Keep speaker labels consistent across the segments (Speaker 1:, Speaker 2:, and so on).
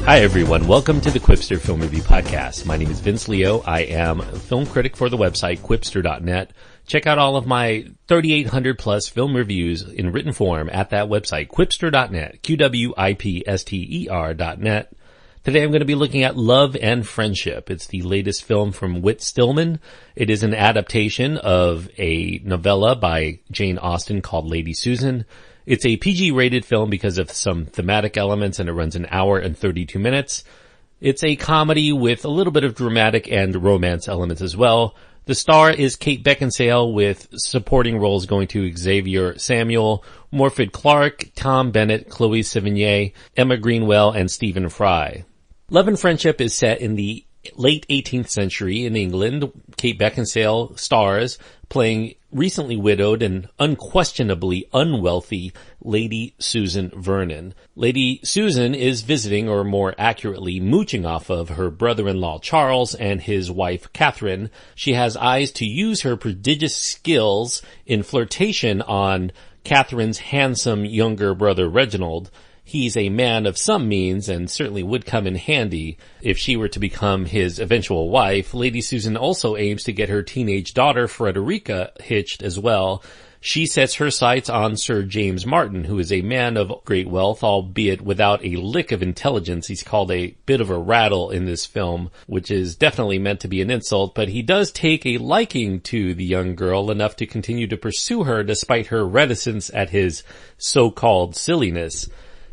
Speaker 1: Hi everyone, welcome to the Quipster Film Review Podcast. My name is Vince Leo. I am a film critic for the website quipster.net. Check out all of my 3,800 plus film reviews in written form at that website, quipster.net, quipster.net. Today I'm going to be looking at Love and Friendship. It's the latest film from Whit Stillman. It is an adaptation of a novella by Jane Austen called Lady Susan. It's a PG-rated film because of some thematic elements, and it runs an hour and 32 minutes. It's a comedy with a little bit of dramatic and romance elements as well. The star is Kate Beckinsale, with supporting roles going to Xavier Samuel, Morfydd Clark, Tom Bennett, Chloe Sevigny, Emma Greenwell, and Stephen Fry. Love and Friendship is set in the late 18th century in England. Kate Beckinsale stars, playing recently widowed and unquestionably unwealthy Lady Susan Vernon. Lady Susan is visiting, or more accurately, mooching off of her brother-in-law Charles and his wife Catherine. She has eyes to use her prodigious skills in flirtation on Catherine's handsome younger brother Reginald. He's a man of some means and certainly would come in handy if she were to become his eventual wife. Lady Susan also aims to get her teenage daughter Frederica hitched as well. She sets her sights on Sir James Martin, who is a man of great wealth, albeit without a lick of intelligence. He's called a bit of a rattle in this film, which is definitely meant to be an insult, but he does take a liking to the young girl enough to continue to pursue her despite her reticence at his so-called silliness.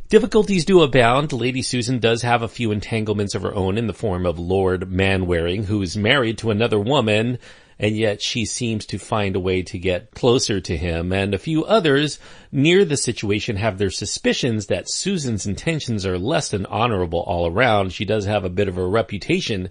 Speaker 1: Difficulties do abound. Lady Susan does have a few entanglements of her own in the form of Lord Manwaring, who is married to another woman, and yet she seems to find a way to get closer to him. And a few others near the situation have their suspicions that Susan's intentions are less than honorable all around. She does have a bit of a reputation,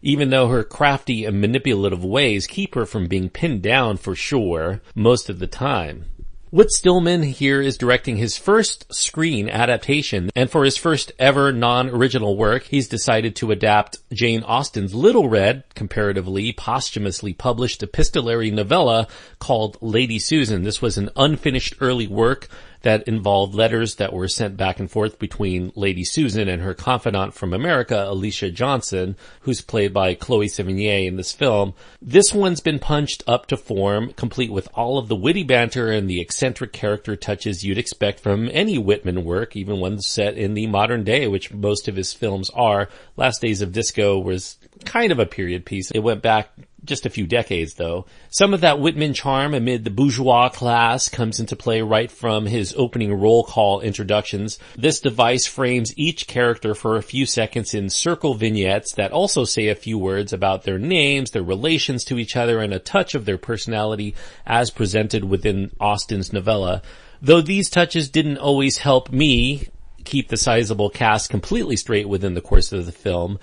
Speaker 1: even though her crafty and manipulative ways keep her from being pinned down for sure most of the time. Whit Stillman here is directing his first screen adaptation, and for his first ever non-original work, he's decided to adapt Jane Austen's little-read, comparatively posthumously published epistolary novella called Lady Susan. This was an unfinished early work that involved letters that were sent back and forth between Lady Susan and her confidant from America, Alicia Johnson, who's played by Chloe Sevigny in this film. This one's been punched up to form, complete with all of the witty banter and the eccentric character touches you'd expect from any Whitman work, even ones set in the modern day, which most of his films are. Last Days of Disco was kind of a period piece. It went back just a few decades, though. Some of that Whitman charm amid the bourgeois class comes into play right from his opening roll call introductions. This device frames each character for a few seconds in circle vignettes that also say a few words about their names, their relations to each other, and a touch of their personality as presented within Austen's novella. Though these touches didn't always help me keep the sizable cast completely straight within the course of the film,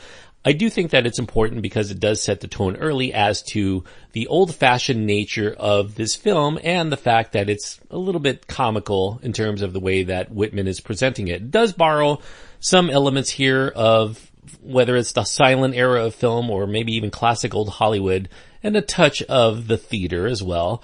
Speaker 1: I do think that it's important because it does set the tone early as to the old-fashioned nature of this film and the fact that it's a little bit comical in terms of the way that Whitman is presenting it. It does borrow some elements here of whether it's the silent era of film or maybe even classic old Hollywood, and a touch of the theater as well.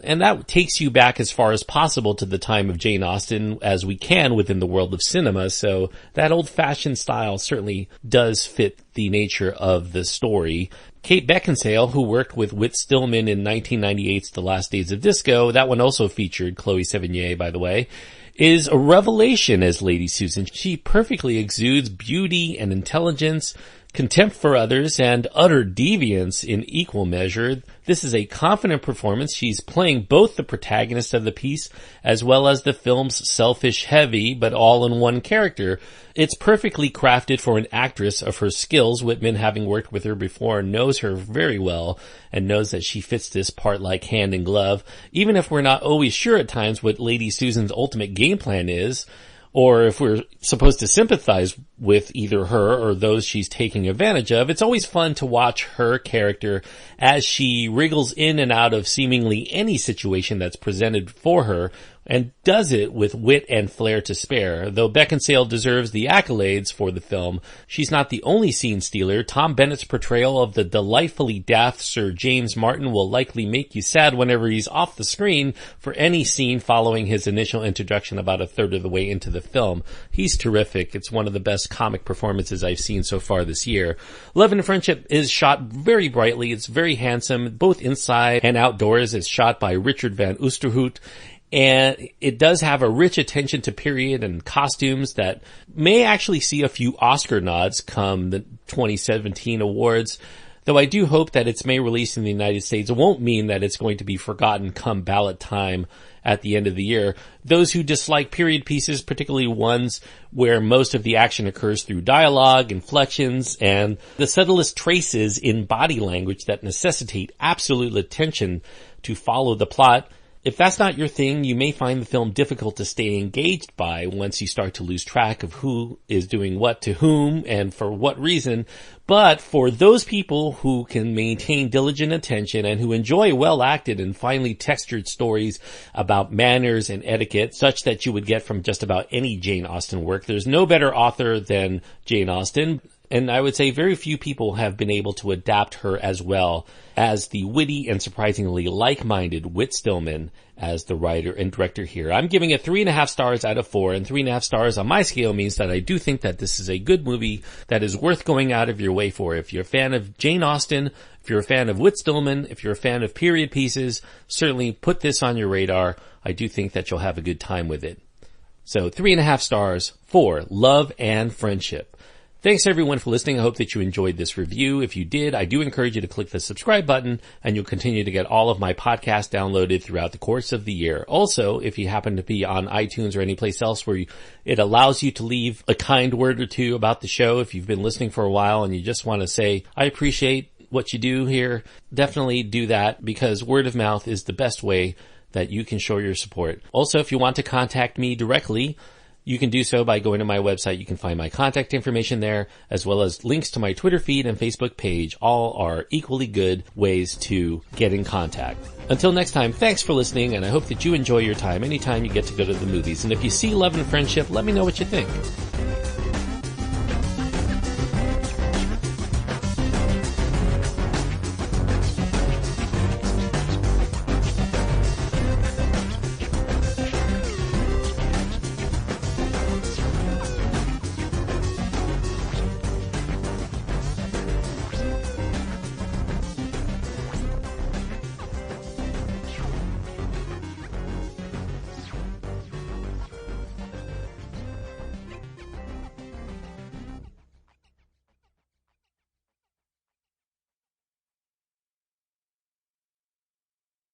Speaker 1: And that takes you back as far as possible to the time of Jane Austen as we can within the world of cinema. So that old-fashioned style certainly does fit the nature of the story. Kate Beckinsale, who worked with Whit Stillman in 1998's The Last Days of Disco, that one also featured Chloe Sevigny, by the way, is a revelation as Lady Susan. She perfectly exudes beauty and intelligence, contempt for others, and utter deviance in equal measure. This is a confident performance. She's playing both the protagonist of the piece as well as the film's selfish heavy, but all in one character. It's perfectly crafted for an actress of her skills. Whitman, having worked with her before, knows her very well and knows that she fits this part like hand in glove. Even if we're not always sure at times what Lady Susan's ultimate game plan is, or if we're supposed to sympathize with either her or those she's taking advantage of, it's always fun to watch her character as she wriggles in and out of seemingly any situation that's presented for her, and does it with wit and flair to spare. Though Beckinsale deserves the accolades for the film, she's not the only scene stealer. Tom Bennett's portrayal of the delightfully daft Sir James Martin will likely make you sad whenever he's off the screen for any scene following his initial introduction about a third of the way into the film. He's terrific. It's one of the best comic performances I've seen so far this year. Love and Friendship is shot very brightly. It's very handsome, both inside and outdoors. It's shot by Richard van Oosterhout. And it does have a rich attention to period and costumes that may actually see a few Oscar nods come the 2017 awards. Though I do hope that its May release in the United States won't mean that it's going to be forgotten come ballot time at the end of the year. Those who dislike period pieces, particularly ones where most of the action occurs through dialogue, inflections, and the subtlest traces in body language that necessitate absolute attention to follow the plot, if that's not your thing, you may find the film difficult to stay engaged by once you start to lose track of who is doing what to whom and for what reason. But for those people who can maintain diligent attention and who enjoy well-acted and finely textured stories about manners and etiquette, such that you would get from just about any Jane Austen work, there's no better author than Jane Austen. And I would say very few people have been able to adapt her as well as the witty and surprisingly like-minded Whit Stillman as the writer and director here. I'm giving it 3.5 stars out of 4, and 3.5 stars on my scale means that I do think that this is a good movie that is worth going out of your way for. If you're a fan of Jane Austen, if you're a fan of Whit Stillman, if you're a fan of period pieces, certainly put this on your radar. I do think that you'll have a good time with it. So 3.5 stars for Love and Friendship. Thanks everyone for listening. I hope that you enjoyed this review. If you did, I do encourage you to click the subscribe button and you'll continue to get all of my podcasts downloaded throughout the course of the year. Also, if you happen to be on iTunes or any place else where it allows you to leave a kind word or two about the show, if you've been listening for a while and you just want to say, I appreciate what you do here, definitely do that, because word of mouth is the best way that you can show your support. Also, if you want to contact me directly, you can do so by going to my website. You can find my contact information there, as well as links to my Twitter feed and Facebook page. All are equally good ways to get in contact. Until next time, thanks for listening, and I hope that you enjoy your time anytime you get to go to the movies. And if you see Love and Friendship, let me know what you think.